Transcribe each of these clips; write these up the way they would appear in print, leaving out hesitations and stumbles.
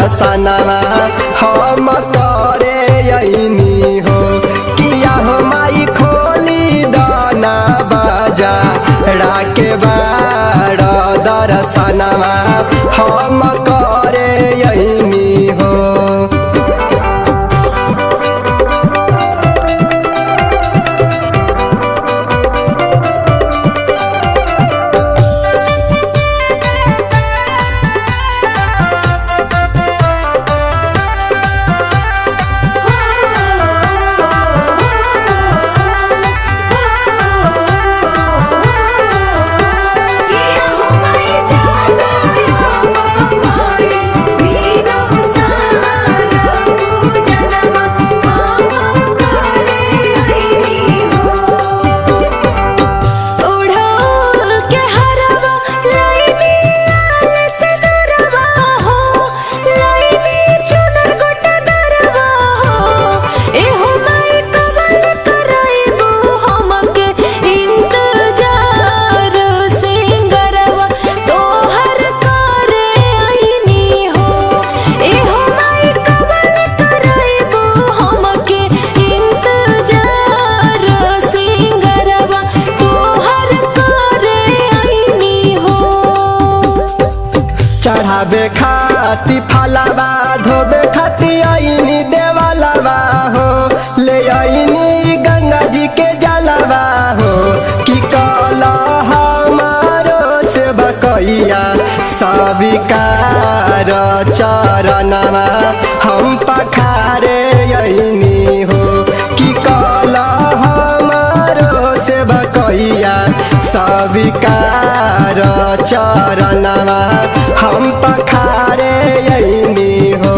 दर्शनवा हम करे अइनी हो। किया हो माई खोली दाना बाजा राके बाड़ दर्शनवा हम करे अइनी हो। चढ़ावे खाती फलावा धोबे खाती आईनी देवालवा हो। ले आईनी गंगा जी के जलवा हो। कि कला हमारो सेवकैया सविकार चरणवा हम पखारे अइनी हो। कि कला हमारो सेवकैया सविकार चरणवा हम पखारे अइनी हो।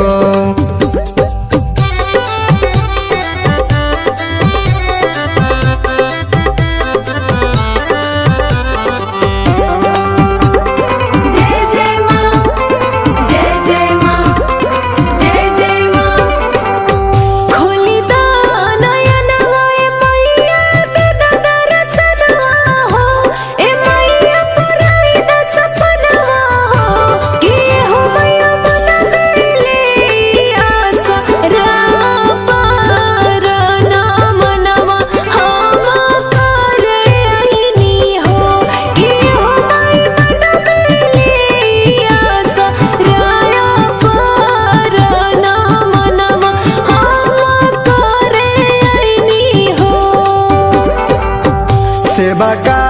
सेवका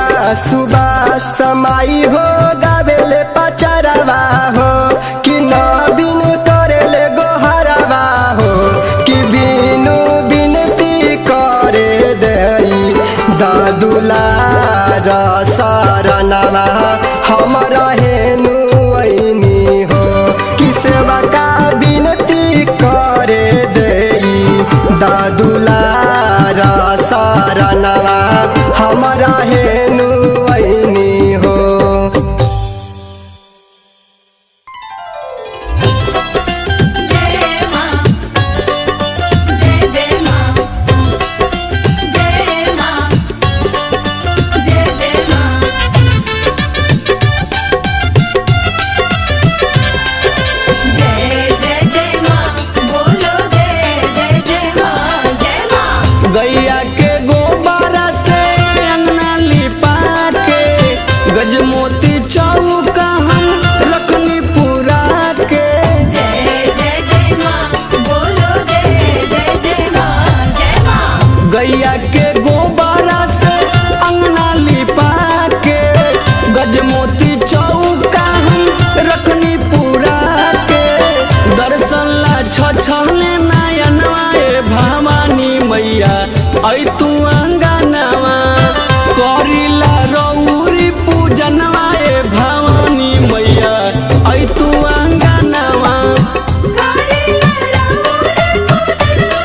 सुबह समाई हो गावेले पचरवा हो। कि नवीन करेले गोहरवा हो। कि बिनु बिनती करे दई दादुलार शरणवा हम रहेनु अइनी हो। कि सेवका बिनती करे दई दादुलार शरणवा हम रहेनु अइनी हो। गैया के गोबारा से अंगना लिपा के गजमोती चौका हम रखनी पूरा के। जय जय जय माँ बोलो जय जय जय माँ जय माँ। गैया के गोबारा से अंगना लिपा के गजमोती चौका हम रखनी पूरा के। दर्शन ला छछले नयनवा भवानी मैया ऐ तू अंगनवा करिला रौरी पूजनवा भवानी मैया ऐ तू अंगनवा। करिला रौरी पूजनवा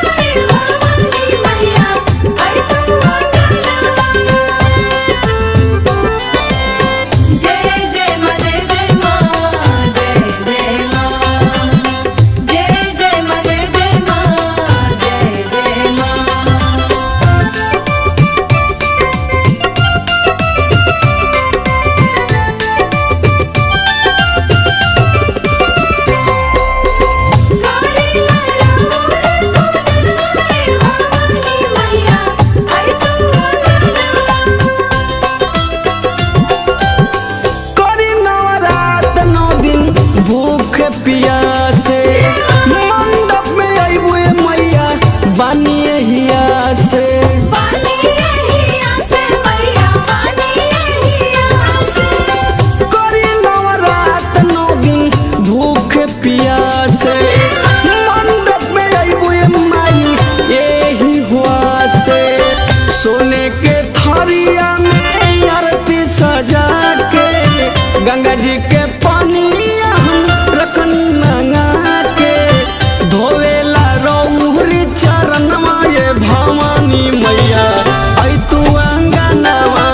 भवानी मैया ऐ तू सोने के थरिया में आरती सजा के गंगा जी के पानी हम रखनी मंगा के धोवेला रौरी चरणवा ये भवानी मैया आई तू अंगनवा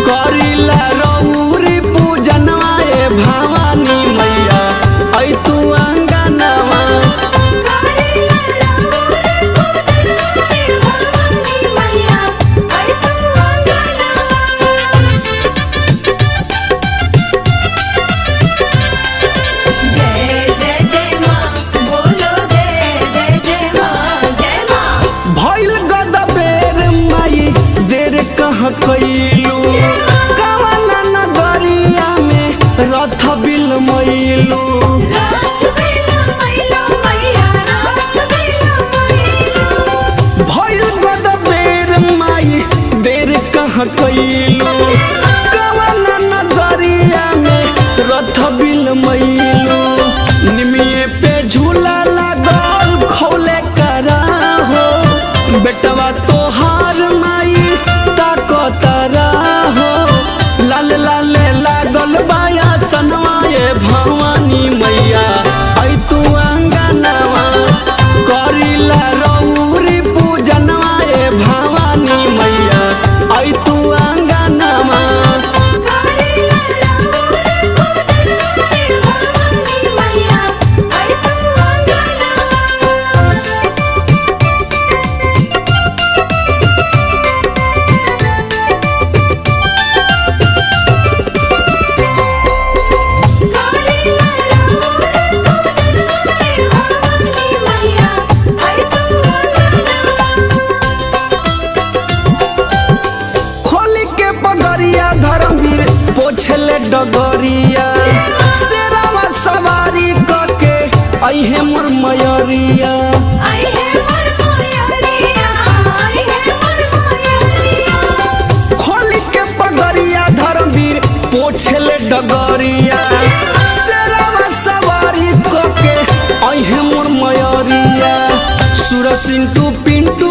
करिला रौरी पूजनवा ये भवानी मैया आई तू अंगनवा जय जय जय माँ बोलो जय जय जय माँ जय माँ भइल गदबेर माई देर कह कैलू कवना नगरिया में रथ बिल मैलू रात बेला मैलो मैया रात बेला मैलो भइल गदबेर माई देर कह कैलू कवना नगरिया में रथ बिल मैलू निमिये पे झूला लागल खौले करा हो बेटवा तोहार माई ताकतरा हो लाल लाल लागल बाया सनवा ये भवानी मैया आई तू अंगनवा करिला रौरी पूजनवा ये भवानी मैया आई तू अंगनवा खोली के पगरिया धर्मवीर पोछले डगरिया शेरावा सवारी कके अइहे मोर मयरिया आई है मोर मोयरिया आई है मोर मोयरिया खोली के पगरिया धर्मवीर पोछले डगरिया शेरावा सवारी कके अइहे मोर मयरिया सुर सिंटू पिंटू